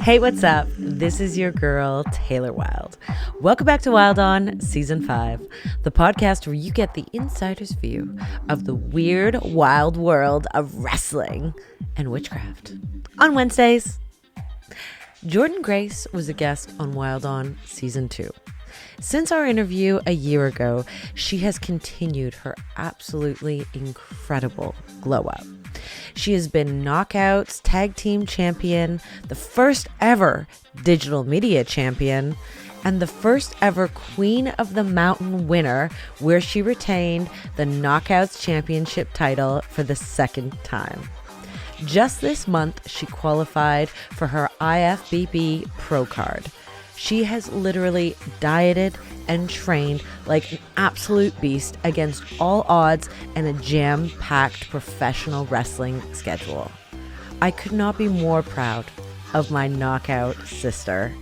Hey, what's up? This is your girl, Taylor Wilde. Welcome back to Wilde On Season 5, the podcast where you get the insider's view of the weird, wild world of wrestling and witchcraft. On Wednesdays, Jordynne Grace was a guest on Wilde On Season 2. Since our interview a year ago, she has continued her absolutely incredible glow up. She has been Knockouts Tag Team Champion, the first ever Digital Media Champion, and the first ever Queen of the Mountain winner, where she retained the Knockouts Championship title for the second time. Just this month, she qualified for her IFBB Pro Card. She has literally dieted and trained like an absolute beast against all odds and a jam-packed professional wrestling schedule. I could not be more proud of my knockout sister.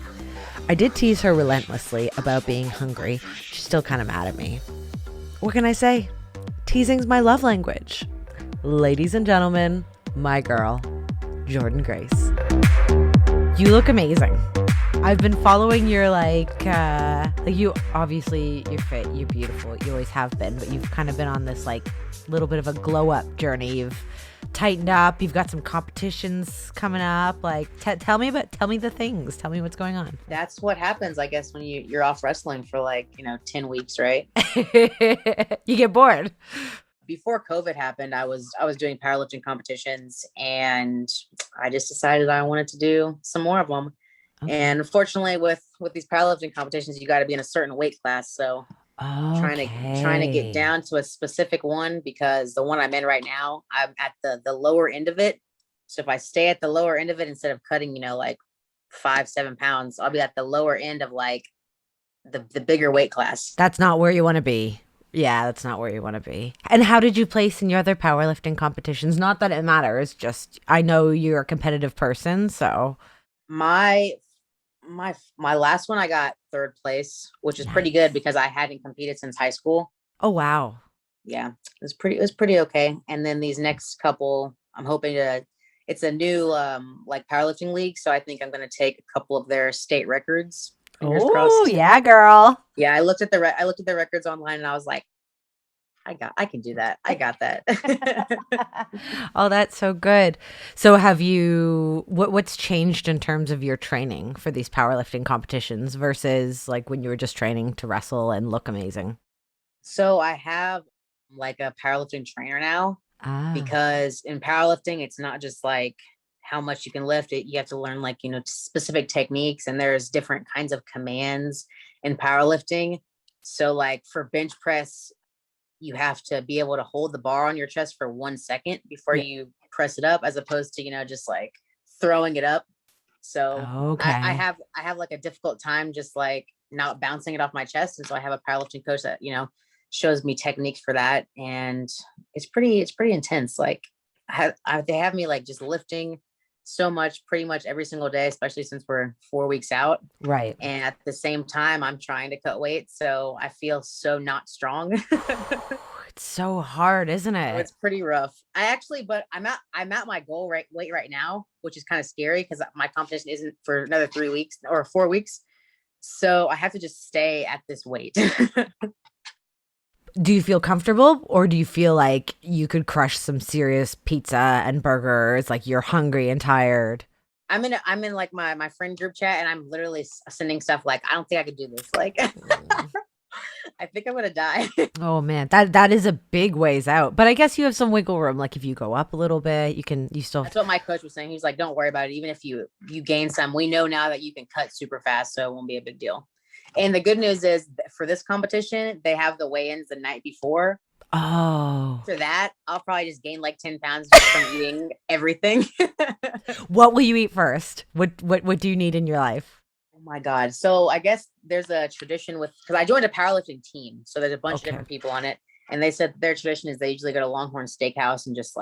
I did tease her relentlessly about being hungry. She's still kind of mad at me. What can I say? Teasing's my love language. Ladies and gentlemen, my girl, Jordynne Grace. You look amazing. I've been following your you obviously you're fit, you're beautiful, you always have been, but you've kind of been on this little bit of a glow up journey. You've tightened up, you've got some competitions coming up. Tell me the things. Tell me what's going on. That's what happens, I guess, when you're off wrestling for 10 weeks, right? You get bored. Before COVID happened, I was doing powerlifting competitions, and I just decided I wanted to do some more of them. Okay. And unfortunately, with these powerlifting competitions, you got to be in a certain weight class. So trying to get down to a specific one, because the one I'm in right now, I'm at the lower end of it. So if I stay at the lower end of it, instead of cutting, 5-7 pounds, I'll be at the lower end of the bigger weight class. That's not where you want to be. Yeah, that's not where you want to be. And how did you place in your other powerlifting competitions? Not that it matters, just I know you're a competitive person, so. My last one, I got third place, which is pretty good because I hadn't competed since high school. Oh, wow. Yeah, it was pretty okay. And then these next couple, I'm hoping it's a new powerlifting league. So I think I'm going to take a couple of their state records. Oh, yeah, girl. Yeah. I looked at the records online and I was like, I can do that. I got that. Oh, that's so good. So what's changed in terms of your training for these powerlifting competitions versus when you were just training to wrestle and look amazing? So I have a powerlifting trainer now, because in powerlifting, it's not just how much you can lift it. You have to learn specific techniques, and there's different kinds of commands in powerlifting. So for bench press, you have to be able to hold the bar on your chest for 1 second before you press it up, as opposed to, just throwing it up. So okay. I have a difficult time just not bouncing it off my chest. And so I have a powerlifting coach that, shows me techniques for that. And it's pretty intense. They have me just lifting so much, pretty much every single day, especially since we're 4 weeks out. Right. And at the same time, I'm trying to cut weight. So I feel so not strong. It's so hard, isn't it? It's pretty rough. But I'm at my goal weight right now, which is kind of scary because my competition isn't for another 3 weeks or 4 weeks. So I have to just stay at this weight. Do you feel comfortable, or do you feel like you could crush some serious pizza and burgers, you're hungry and tired? I'm in my friend group chat, and I'm literally sending stuff I don't think I could do this. I think I'm gonna die. Oh man, that is a big ways out. But I guess you have some wiggle room. If you go up a little bit, you still. That's what my coach was saying. He's like, "Don't worry about it. Even if you gain some, we know now that you can cut super fast, so it won't be a big deal." And the good news is, for this competition, they have the weigh-ins the night before. Oh. For that, I'll probably just gain 10 pounds just from eating everything. What will you eat first? What do you need in your life? Oh my God. So I guess there's a tradition because I joined a powerlifting team. So there's a bunch of different people on it. And they said their tradition is they usually go to Longhorn Steakhouse and just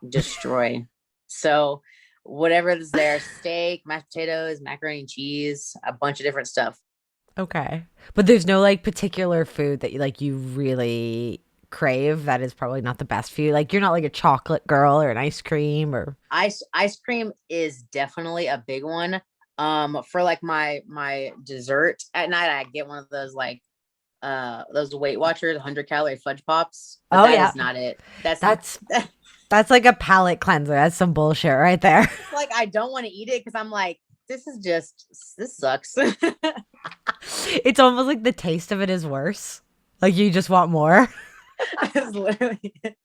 destroy. So whatever is there, steak, mashed potatoes, macaroni and cheese, a bunch of different stuff. Okay. But there's no particular food that you really crave that is probably not the best for you. You're not a chocolate girl or an ice cream or ice cream is definitely a big one. For like my dessert at night, I get one of those like those Weight Watchers 100-calorie fudge pops, but Oh that yeah. is not it. That's That's that's like a palate cleanser. That's some bullshit right there. like I don't want to eat it because I'm like, this sucks. It's almost like the taste of it is worse. Like you just want more. It's literally it.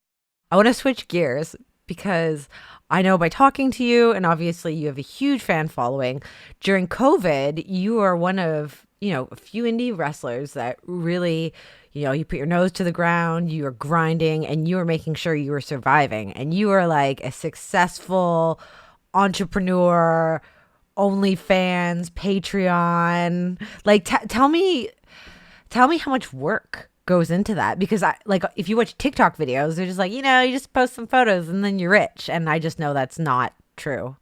I want to switch gears because I know by talking to you, and obviously you have a huge fan following, during COVID, you are one of, a few indie wrestlers that really, you put your nose to the ground, you are grinding, and you are making sure you are surviving. And you are like a successful entrepreneur, OnlyFans, Patreon. Like, tell me how much work goes into that, because I like, if you watch TikTok videos, they're just like, you just post some photos and then you're rich, and I just know that's not true.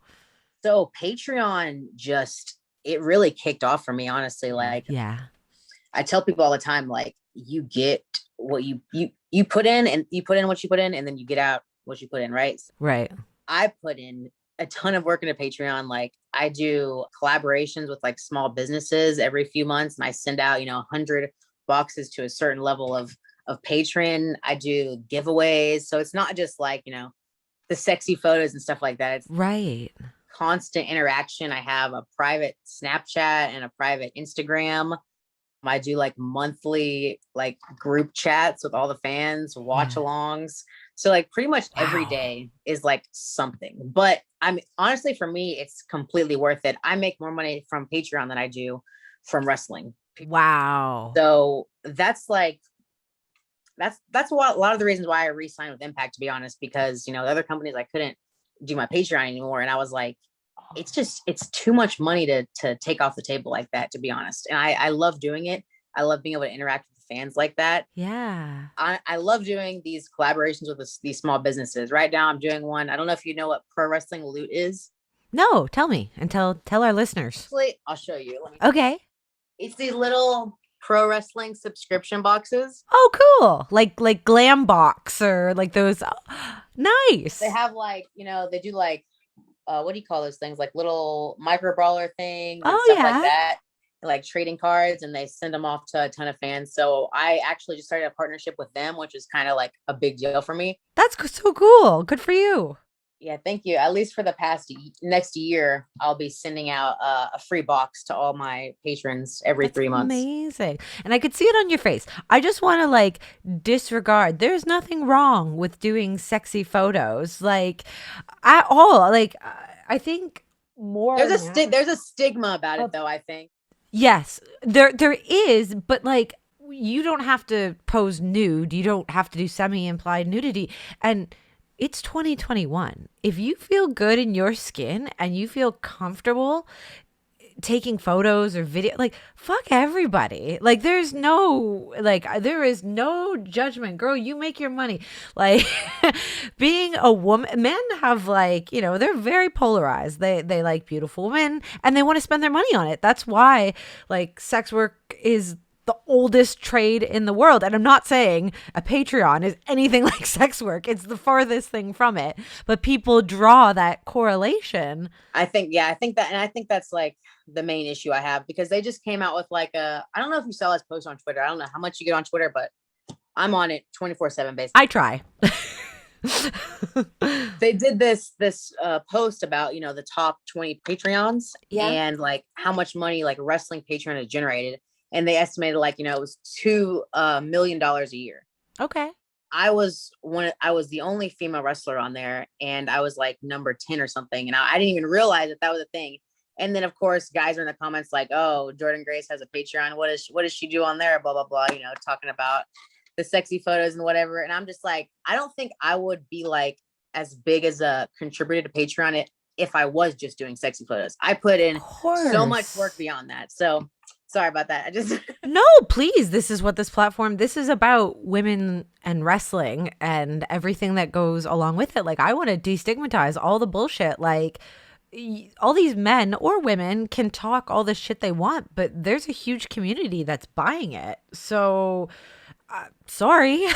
So Patreon it really kicked off for me, honestly. Like, Yeah. I tell people all the time, like, you get what you put in, and you put in what you put in, and then you get out what you put in, right? Right. I put in a ton of work into Patreon. Like, I do collaborations with like small businesses every few months, and I send out 100 boxes to a certain level of patron. I do giveaways, so it's not just like the sexy photos and stuff like that. It's Right. constant interaction. I have a private Snapchat and a private Instagram. I do like monthly like group chats with all the fans, watch alongs. So like pretty much every day is like something. But honestly, for me, it's completely worth it. I make more money from Patreon than I do from wrestling. Wow. So that's like that's a lot of the reasons why I re-signed with Impact, to be honest, because the other companies I couldn't do my Patreon anymore, and I was like, it's too much money to take off the table like that, to be honest. And I love doing it. I love being able to interact with the fans like that. Yeah. I love doing these collaborations with these small businesses. Right now I'm doing one. I don't know if you know what Pro Wrestling Loot is. No, tell me, and tell our listeners. Actually, I'll show you. Okay. It's these little pro wrestling subscription boxes. Oh, cool. Like Glam Box, or like those. Nice. They have like, they do like, what do you call those things? Like little micro brawler things and stuff like that. Like trading cards, and they send them off to a ton of fans. So I actually just started a partnership with them, which is kind of like a big deal for me. That's so cool. Good for you. Yeah, thank you. At least for the next year, I'll be sending out a free box to all my patrons every 3 months. Amazing. And I could see it on your face. I just want to like disregard. There's nothing wrong with doing sexy photos, like at all. Like I think more. There's a stigma about it, though, I think. Yes, there is, but like you don't have to pose nude. You don't have to do semi-implied nudity. And it's 2021. If you feel good in your skin and you feel comfortable taking photos or video, like fuck everybody. Like there is no judgment. Girl, you make your money. Like being a woman, men have like, they're very polarized. They like beautiful women and they want to spend their money on it. That's why like sex work is the oldest trade in the world. And I'm not saying a Patreon is anything like sex work. It's the farthest thing from it. But people draw that correlation. I think that, and I think that's like the main issue I have, because they just came out with like I don't know if you saw this post on Twitter. I don't know how much you get on Twitter, but I'm on it 24/7 basically. I try. They did this post about, the top 20 Patreons and like how much money like wrestling Patreon has generated. And they estimated like, it was $2 million a year. Okay. I was the only female wrestler on there, and I was like number 10 or something. And I didn't even realize that was a thing. And then of course, guys are in the comments like, oh, Jordynne Grace has a Patreon. What does she do on there? Blah, blah, blah, talking about the sexy photos and whatever. And I'm just like, I don't think I would be like as big as a contributor to Patreon if I was just doing sexy photos. I put in so much work beyond that. So sorry about that. I just No, please. This is about women and wrestling and everything that goes along with it. Like, I want to destigmatize all the bullshit. Like, all these men or women can talk all the shit they want, but there's a huge community that's buying it. So, sorry.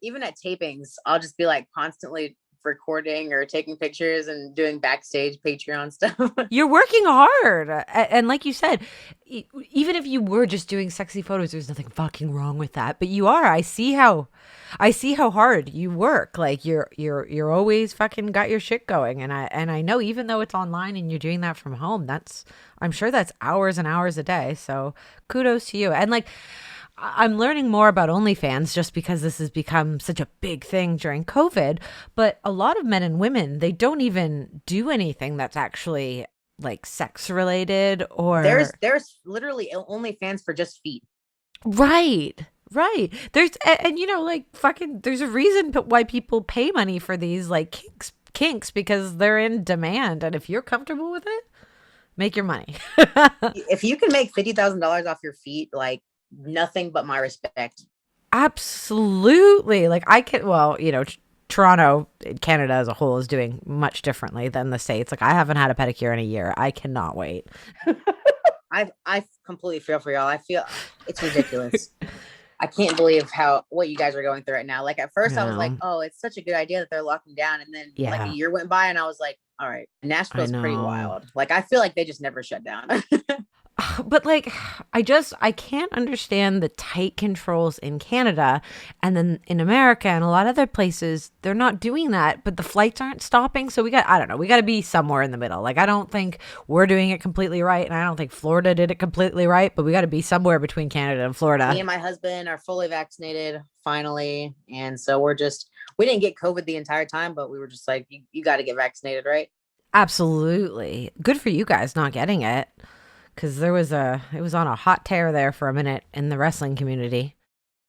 Even at tapings, I'll just be like constantly recording or taking pictures and doing backstage Patreon stuff. You're working hard. And like you said, even if you were just doing sexy photos, there's nothing fucking wrong with that. But you are. I see how hard you work. Like you're always fucking got your shit going. And I know even though it's online and you're doing that from home, I'm sure that's hours and hours a day. So kudos to you. And like, I'm learning more about OnlyFans just because this has become such a big thing during COVID. But a lot of men and women, they don't even do anything that's actually like sex related or there's literally OnlyFans for just feet. Right. There's and you know, like fucking there's a reason why people pay money for these like kinks because they're in demand. And if you're comfortable with it, make your money. If you can make $50,000 off your feet, like nothing but my respect. Absolutely. Like I can, well, you know, Toronto, Canada as a whole is doing much differently than the States. Like I haven't had a pedicure in a year. I cannot wait. I completely feel for y'all. I feel it's ridiculous. I can't believe what you guys are going through right now. Like at first I was like, oh, it's such a good idea that they're locking down. And then like a year went by and I was like, all right, Nashville's pretty wild. Like I feel like they just never shut down. But like, I can't understand the tight controls in Canada and then in America and a lot of other places, they're not doing that, but the flights aren't stopping. So I don't know, we got to be somewhere in the middle. Like, I don't think we're doing it completely right. And I don't think Florida did it completely right, but we got to be somewhere between Canada and Florida. Me and my husband are fully vaccinated finally. And so we didn't get COVID the entire time, but we were just like, you got to get vaccinated, right? Absolutely. Good for you guys not getting it. Because it was on a hot tear there for a minute in the wrestling community.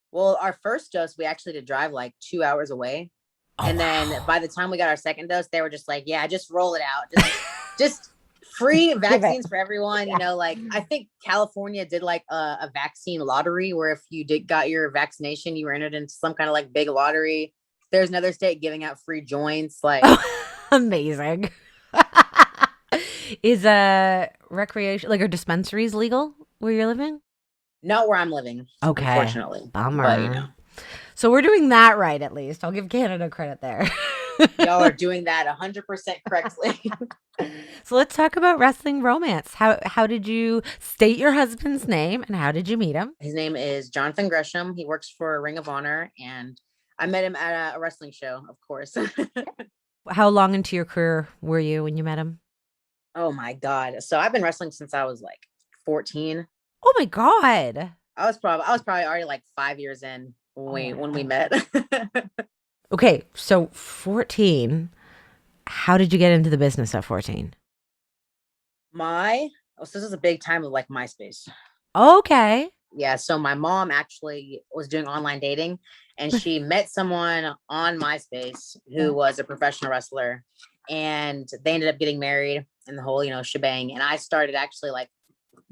Well, our first dose, we actually had to drive like 2 hours away. Oh, and then by the time we got our second dose, they were just like, yeah, just roll it out. Just free vaccines for everyone. You know, like I think California did like a vaccine lottery where if you got your vaccination, you were entered into some kind of like big lottery. There's another state giving out free joints. Like amazing. Is recreation like are dispensaries legal where you're living? Not where I'm living. Okay. Unfortunately. Bummer. But, you know. So we're doing that right at least. I'll give Canada credit there. Y'all are doing that 100% correctly. So let's talk about wrestling romance. How did you state your husband's name and how did you meet him? His name is Jonathan Gresham. He works for Ring of Honor and I met him at a wrestling show, of course. How long into your career were you when you met him? Oh my God. So I've been wrestling since I was like 14. Oh my God. I was probably already like 5 years in when we met. Okay. So 14, how did you get into the business at 14? So this is a big time of like MySpace. Okay. Yeah. So my mom actually was doing online dating and she met someone on MySpace who was a professional wrestler and they ended up getting married and the whole, shebang. And I started actually like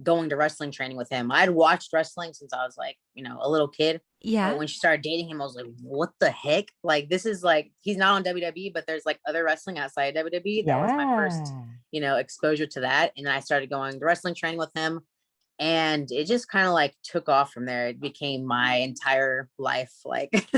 going to wrestling training with him. I'd watched wrestling since I was like, a little kid. Yeah. But when she started dating him, I was like, what the heck? Like, this is like, he's not on WWE, but there's like other wrestling outside of WWE. That was my first, exposure to that. And then I started going to wrestling training with him. And it just kind of like took off from there. It became my entire life. Like,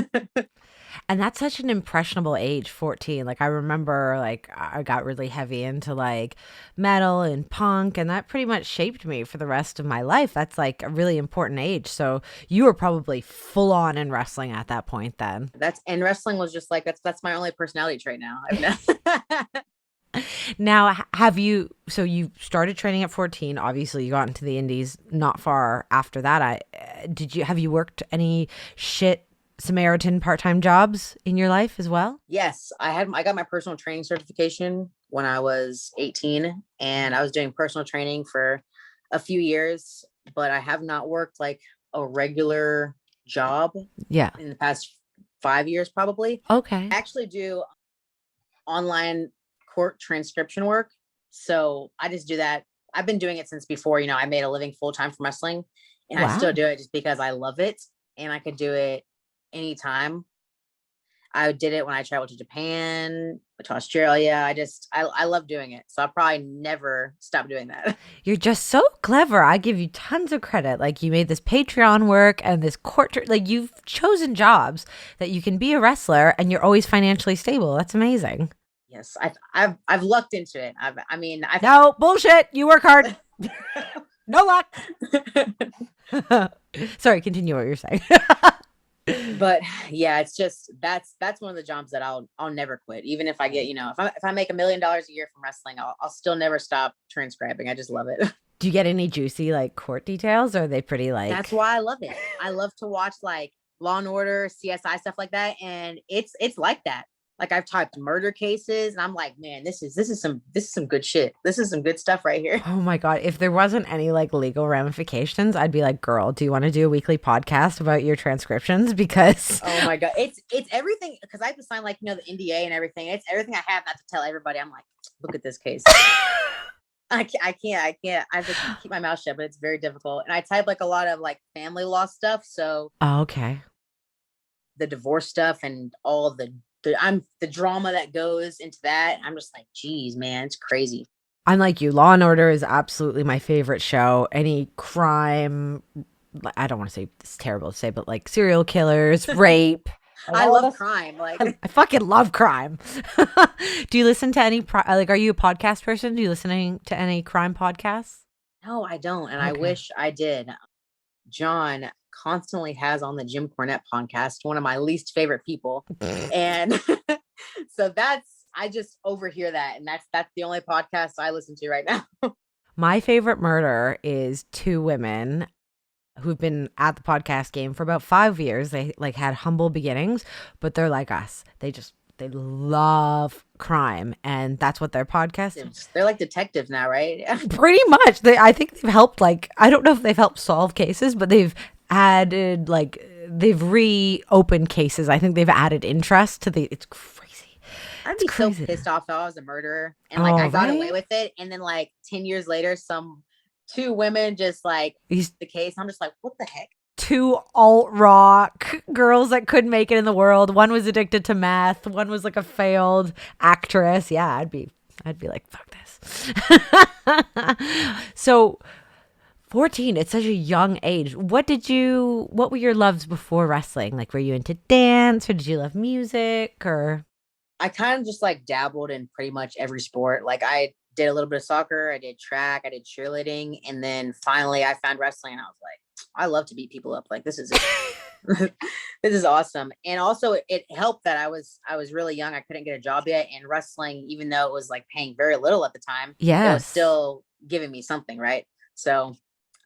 and that's such an impressionable age, 14. Like I remember like I got really heavy into like metal and punk and that pretty much shaped me for the rest of my life. That's like a really important age. So you were probably full on in wrestling at that point then. And wrestling was just like, that's my only personality trait now. Now, so you started training at 14, obviously you got into the indies not far after that. Have you worked any shit Samaritan part-time jobs in your life as well? Yes, I got my personal training certification when I was 18 and I was doing personal training for a few years, but I have not worked like a regular job in the past 5 years probably. Okay. I actually do online court transcription work. So I just do that. I've been doing it since before, I made a living full-time from wrestling and I still do it just because I love it and I could do it anytime. I did it when I traveled to Japan, to Australia. I love doing it. So I'll probably never stop doing that. You're just so clever. I give you tons of credit. Like you made this Patreon work and this like you've chosen jobs that you can be a wrestler and you're always financially stable. That's amazing. Yes, I've lucked into it. No bullshit. You work hard. No luck. Sorry, continue what you're saying. But yeah, it's just that's one of the jobs that I'll never quit. Even if I get, if I make $1 million a year from wrestling, I'll still never stop transcribing. I just love it. Do you get any juicy like court details, or are they pretty like? That's why I love it. I love to watch like Law and Order, CSI, stuff like that, and it's like that. Like I've typed murder cases and I'm like, man, this is some good shit. This is some good stuff right here. Oh my God. If there wasn't any like legal ramifications, I'd be like, girl, do you want to do a weekly podcast about your transcriptions? Because oh my God. It's everything, because I have to sign like, the NDA and everything. It's everything I have not to tell everybody. I'm like, look at this case. I can't. I have to keep my mouth shut, but it's very difficult. And I type like a lot of like family law stuff. So okay. The divorce stuff and all of the drama that goes into that. I'm just like, geez, man, it's crazy. I'm like you. Law and Order is absolutely my favorite show. Any crime, I don't want to say it's terrible to say, but like serial killers, rape. I love crime. Like I fucking love crime. Do you listen to any are you a podcast person? Do you listen to any crime podcasts? No, I don't, and okay. I wish I did. John constantly has on the Jim Cornette podcast, one of my least favorite people. And so I just overhear that. And that's the only podcast I listen to right now. My favorite murder is two women who've been at the podcast game for about 5 years. They like had humble beginnings, but they're like us. They love crime, and that's what their podcast is. They're like detectives now, right? Pretty much. I think they've helped, like, I don't know if they've helped solve cases, but they've added, like, they've reopened cases. I think they've added interest to it's crazy. I'd be so pissed off if I was a murderer and like I got away with it, and then like 10 years later two women just like the case. I'm just like, what the heck? Two alt rock girls that couldn't make it in the world. One was addicted to meth. One was like a failed actress. Yeah, I'd be like, fuck this. So 14, it's such a young age. What were your loves before wrestling? Like, were you into dance, or did you love music, or? I kind of just like dabbled in pretty much every sport. Like I did a little bit of soccer, I did track, I did cheerleading, and then finally I found wrestling and I was like, I love to beat people up. Like this is this is awesome. And also it helped that I was really young. I couldn't get a job yet, and wrestling, even though it was like paying very little at the time, it was still giving me something, right? So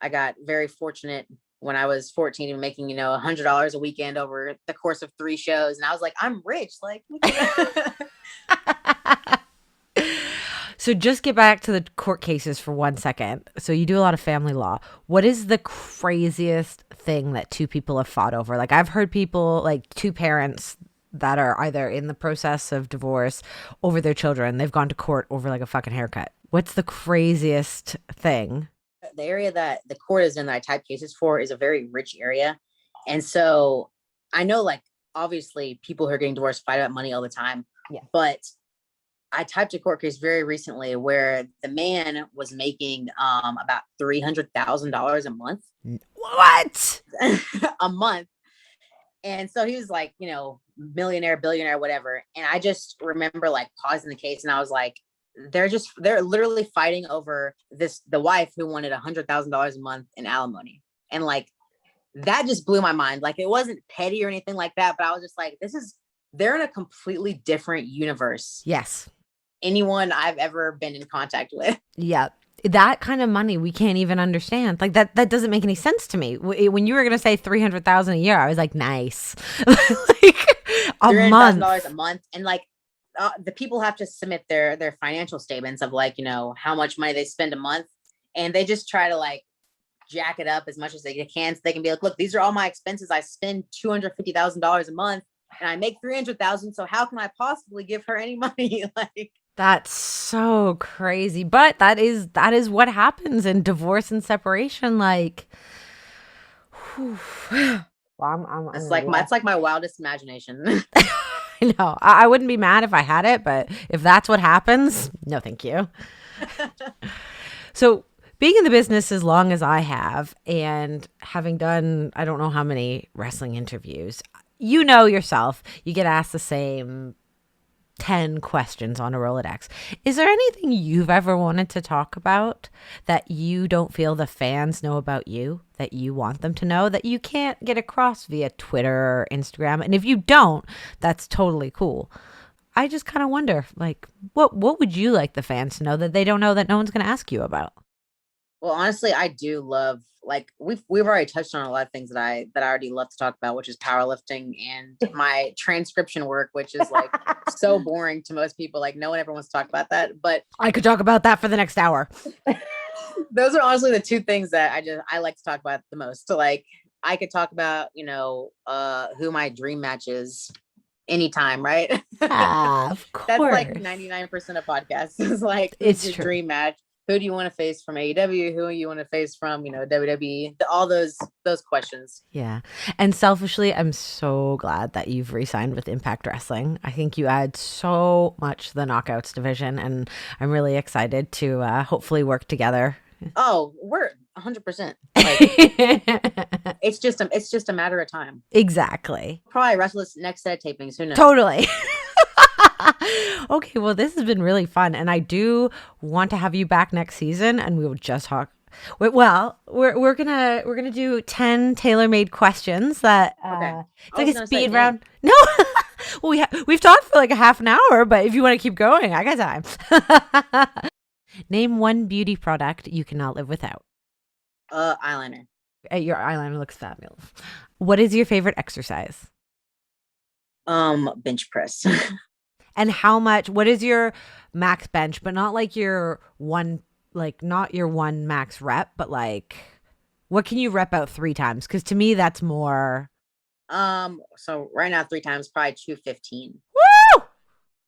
I got very fortunate when I was 14 and making, $100 a weekend over the course of 3 shows. And I was like, I'm rich. Like, So just get back to the court cases for 1 second. So you do a lot of family law. What is the craziest thing that two people have fought over? Like I've heard people, like two parents that are either in the process of divorce over their children. They've gone to court over like a fucking haircut. What's the craziest thing? The area that the court is in that I type cases for is a very rich area. And so I know, like, obviously people who are getting divorced fight about money all the time. Yeah. But I typed a court case very recently where the man was making about $300,000 a month. What? A month. And so he was like, millionaire, billionaire, whatever. And I just remember like pausing the case and I was like, they're literally fighting over the wife who wanted $100,000 a month in alimony. And like, that just blew my mind. Like, it wasn't petty or anything like that, but I was just like, they're in a completely different universe. Yes. Anyone I've ever been in contact with. Yeah. That kind of money we can't even understand. Like that doesn't make any sense to me. When you were going to say $300,000 a year, I was like, nice. Like $300,000 a month. And like, the people have to submit their financial statements of like, how much money they spend a month. And they just try to like jack it up as much as they can. So they can be like, look, these are all my expenses. I spend $250,000 a month and I make $300,000. So how can I possibly give her any money? Like, that's so crazy. But that is what happens in divorce and separation. Like, well, it's like my wildest imagination. I know. I wouldn't be mad if I had it, but if that's what happens, no, thank you. So being in the business as long as I have and having done, I don't know how many wrestling interviews, you know yourself, you get asked the same 10 questions on a Rolodex. Is there anything you've ever wanted to talk about that you don't feel the fans know about you, that you want them to know, that you can't get across via Twitter or Instagram? And if you don't, that's totally cool. I just kind of wonder, like, what would you like the fans to know that they don't know that no one's going to ask you about? Well, honestly, I do love, like, we've already touched on a lot of things that I already love to talk about, which is powerlifting and my transcription work, which is like so boring to most people. Like, no one ever wants to talk about that. But I could talk about that for the next hour. Those are honestly the two things that I like to talk about the most. So, like, I could talk about, who my dream match is anytime, right? Of course. That's like 99% of podcasts is like, it's your true. Dream match. Who do you want to face from AEW? Who do you want to face from, WWE? All those questions. Yeah. And selfishly, I'm so glad that you've re-signed with Impact Wrestling. I think you add so much to the Knockouts division, and I'm really excited to hopefully work together. Oh, we're 100%. Like, it's just a matter of time. Exactly. Probably wrestle this next set of tapings. Who knows? Totally. Okay, well, this has been really fun, and I do want to have you back next season, and we will just talk. Well, we're gonna do 10 tailor-made questions that okay. It's like a speed round. No, well, we've talked for like a half an hour, but if you want to keep going, I got time. Name one beauty product you cannot live without. Eyeliner. Your eyeliner looks fabulous. What is your favorite exercise? Bench press. And how much, what is your max bench, but not like your one, like not your one max rep, but like, what can you rep out 3 times? Because to me, that's more. So right now, 3 times, probably 215. Woo!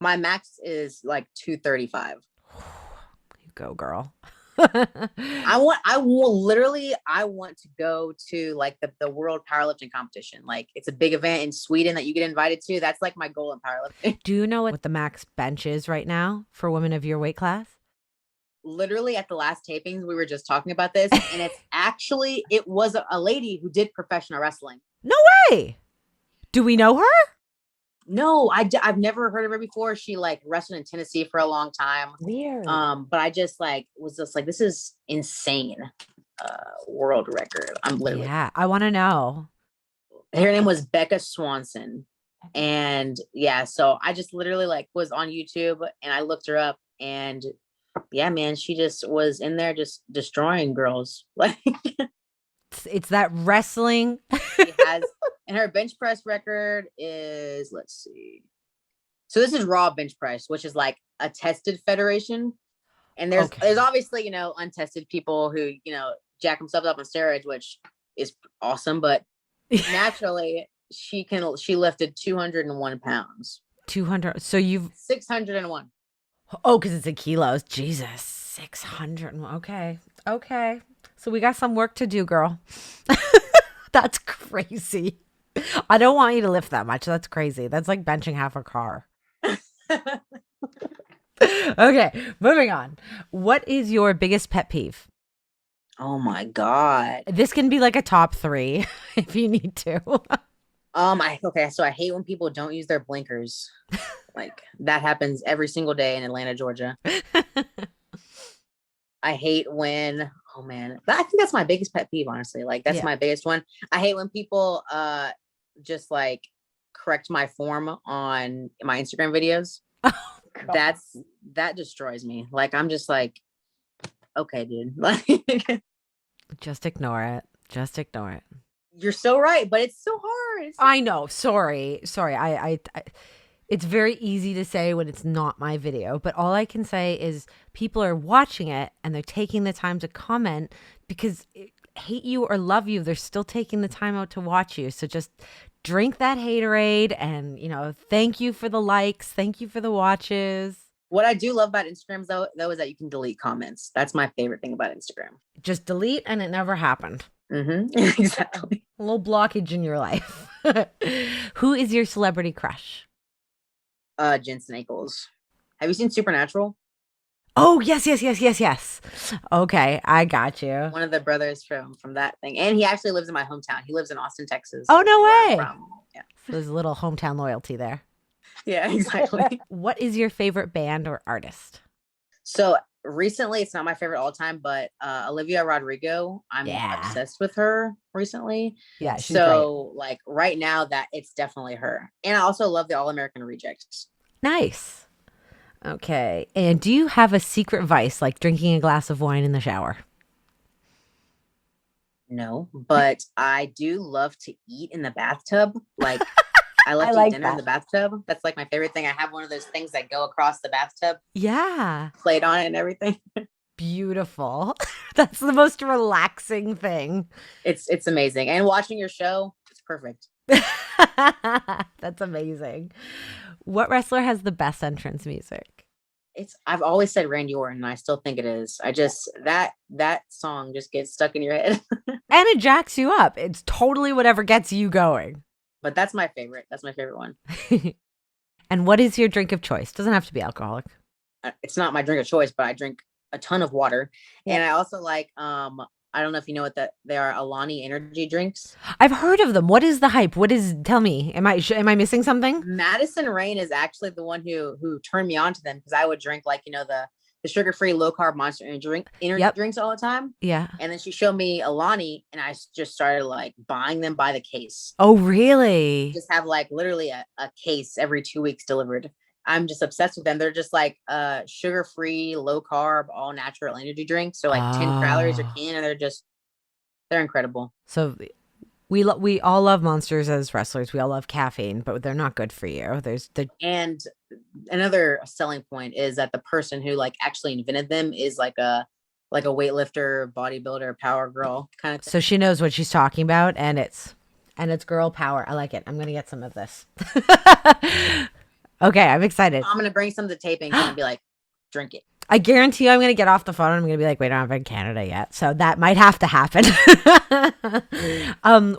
My max is like 235. You go, girl. I want to go to like the world powerlifting competition. Like, it's a big event in Sweden that you get invited to. That's like my goal in powerlifting. Do you know what the max bench is right now for women of your weight class? Literally at the last tapings, we were just talking about this, and it was a lady who did professional wrestling. No way. Do we know her? No, I've never heard of her before. She like wrestled in Tennessee for a long time. Weird. But I just was like, this is insane. World record. I'm literally. Yeah, I want to know. Her name was Becca Swanson. And yeah, so I just literally like was on YouTube and I looked her up, and yeah, man, she just was in there just destroying girls. Like, it's that wrestling. She has, and her bench press record is, let's see. So this is raw bench press, which is like a tested federation. And there's obviously, untested people who, jack themselves up on steroids, which is awesome. But naturally, she lifted 201 pounds. 200. So 601. Oh, because it's in kilos. Jesus. 600. Okay. So we got some work to do, girl. That's crazy. I don't want you to lift that much. That's crazy. That's like benching half a car. Okay, moving on. What is your biggest pet peeve? Oh my God. This can be like a top 3 if you need to. So I hate when people don't use their blinkers. Like, that happens every single day in Atlanta, Georgia. I hate when, oh man, I think that's my biggest pet peeve, honestly. Like, that's my biggest one. I hate when people just like correct my form on my Instagram videos. Oh, that destroys me. Like, I'm just like, okay, dude. Like, just ignore it. You're so right, but it's so hard. I know. Sorry. I it's very easy to say when it's not my video, but all I can say is people are watching it and they're taking the time to comment because hate you or love you, they're still taking the time out to watch you. So just drink that haterade and, thank you for the likes. Thank you for the watches. What I do love about Instagram, though, is that you can delete comments. That's my favorite thing about Instagram. Just delete and it never happened. Mm-hmm. Exactly. A little blockage in your life. Who is your celebrity crush? Jensen Ackles. Have you seen Supernatural? Oh, yes. Okay, I got you. One of the brothers from that thing. And he actually lives in my hometown. He lives in Austin, Texas. Oh, no way. Where I'm from. Yeah. So there's a little hometown loyalty there. Yeah, exactly. What is your favorite band or artist? So recently, it's not my favorite all time, but Olivia Rodrigo, I'm obsessed with her recently. Yeah, she's so great. Like right now, that it's definitely her. And I also love the All American Rejects. Nice. Okay. And do you have a secret vice, like drinking a glass of wine in the shower? No, but I do love to eat in the bathtub. Like I love to eat dinner in the bathtub. That's like my favorite thing. I have one of those things that go across the bathtub. Yeah. Plate on it and everything. Beautiful. That's the most relaxing thing. It's amazing. And watching your show, it's perfect. That's amazing. What wrestler has the best entrance music? I've always said Randy Orton, and I still think it is. I just that song just gets stuck in your head. And it jacks you up. It's totally whatever gets you going. But that's my favorite. That's my favorite one. And what is your drink of choice? Doesn't have to be alcoholic. It's not my drink of choice, but I drink a ton of water. Yeah. And I also like I don't know if you know what they are, Alani energy drinks. I've heard of them. What is the hype? Tell me, am I missing something? Madison Rain is actually the one who turned me on to them, because I would drink like, the sugar-free low-carb Monster energy drinks all the time. Yeah. And then she showed me Alani, and I just started like buying them by the case. Oh, really? Just have like literally a case every 2 weeks delivered. I'm just obsessed with them. They're just like sugar-free, low-carb, all-natural energy drinks. They're like 10 calories a can, and they're incredible. So we all love Monsters as wrestlers. We all love caffeine, but they're not good for you. And another selling point is that the person who like actually invented them is like a weightlifter, bodybuilder, power girl kind of thing. So she knows what she's talking about, and it's girl power. I like it. I'm gonna get some of this. Okay, I'm excited. I'm gonna bring some to taping and be like, drink it. I guarantee you I'm going to get off the phone and I'm going to be like, wait, I'm not in Canada yet. So that might have to happen.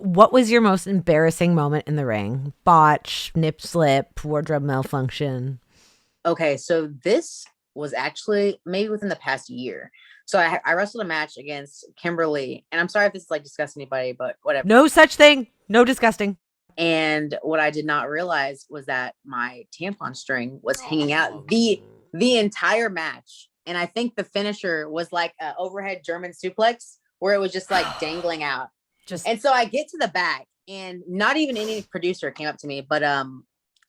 What was your most embarrassing moment in the ring? Botch, nip slip, wardrobe malfunction? Okay, so this was actually maybe within the past year. So I wrestled a match against Kimberly, and I'm sorry if this is like disgusting anybody, but whatever. No such thing. No disgusting. And what I did not realize was that my tampon string was hanging out the entire match. And I think the finisher was like an overhead German suplex where it was just like dangling out. And so I get to the back, and not even any producer came up to me, but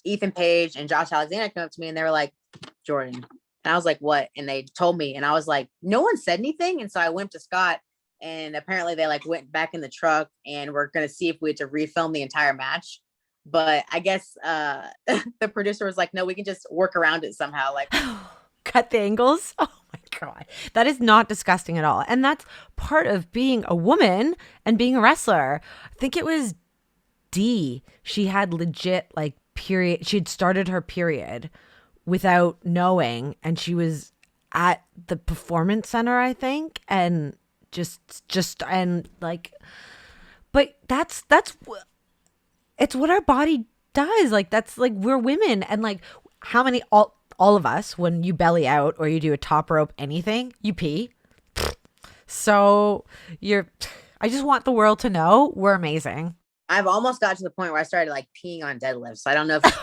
Ethan Page and Josh Alexander came up to me, and they were like, Jordynne. And I was like, what? And they told me, and I was like, no one said anything. And so I went to Scott, and apparently they like went back in the truck and we're going to see if we had to refilm the entire match. But I guess the producer was like, no, we can just work around it somehow. Like cut the angles. Oh my God. That is not disgusting at all. And that's part of being a woman and being a wrestler. I think it was D. She had legit like period. She had started her period without knowing. And she was at the performance center, I think. And and like, but that's it's what our body does. Like, that's like, we're women. And like, how many, all of us, when you belly out or you do a top rope, anything, you pee. So I just want the world to know we're amazing. I've almost got to the point where I started like peeing on deadlifts. I don't know if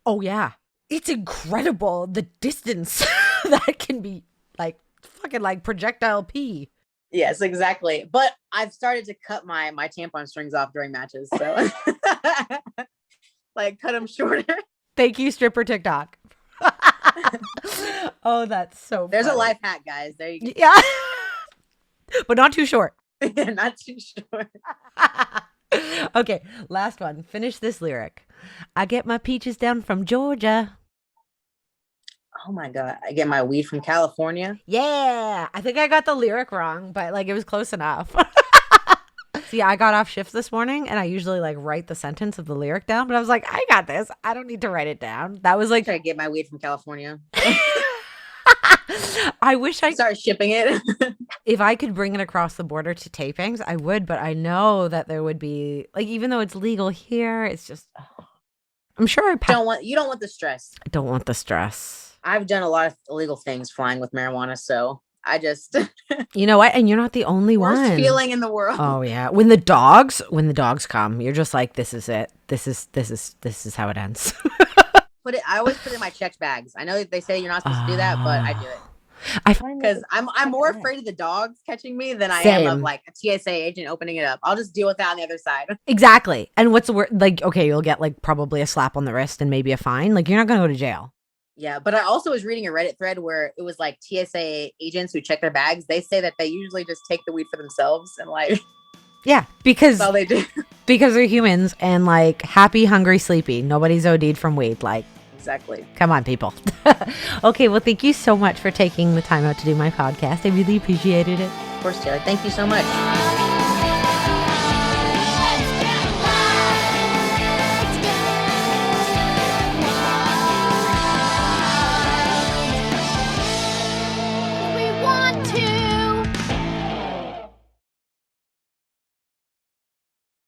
oh yeah. It's incredible the distance that can be like fucking like projectile pee. Yes, exactly. But I've started to cut my tampon strings off during matches. So like cut them shorter. Thank you, stripper TikTok. Oh, that's so There's funny. A life hack, guys. There you go. Yeah. But not too short. Yeah, not too short. Okay, last one. Finish this lyric. I get my peaches down from Georgia. Oh my God. I get my weed from California. Yeah. I think I got the lyric wrong, but like it was close enough. See, I got off shift this morning and I usually like write the sentence of the lyric down, but I was like, I got this. I don't need to write it down. That was like, I get my weed from California. I wish I start shipping it. If I could bring it across the border to tapings, I would, but I know that there would be like, even though it's legal here, it's just, I'm sure you don't want the stress. I don't want the stress. I've done a lot of illegal things flying with marijuana, so I just you know what? And you're not the only one. Worst feeling in the world. Oh yeah. When the dogs come, you're just like, this is it. This is how it ends. I always put it in my checked bags. I know they say you're not supposed to do that, but I do it. I find because I'm more afraid of the dogs catching me than I am of like a TSA agent opening it up. I'll just deal with that on the other side. Exactly. And what's the word? Like, okay, you'll get like probably a slap on the wrist and maybe a fine. Like, you're not going to go to jail. Yeah, but I also was reading a Reddit thread where it was like TSA agents who check their bags. They say that they usually just take the weed for themselves and like. Yeah, because that's all they do. Because they're humans and like happy, hungry, sleepy. Nobody's OD'd from weed. Like. Exactly. Come on, people. Okay, well, thank you so much for taking the time out to do my podcast. I really appreciated it. Of course, Taylor. Thank you so much.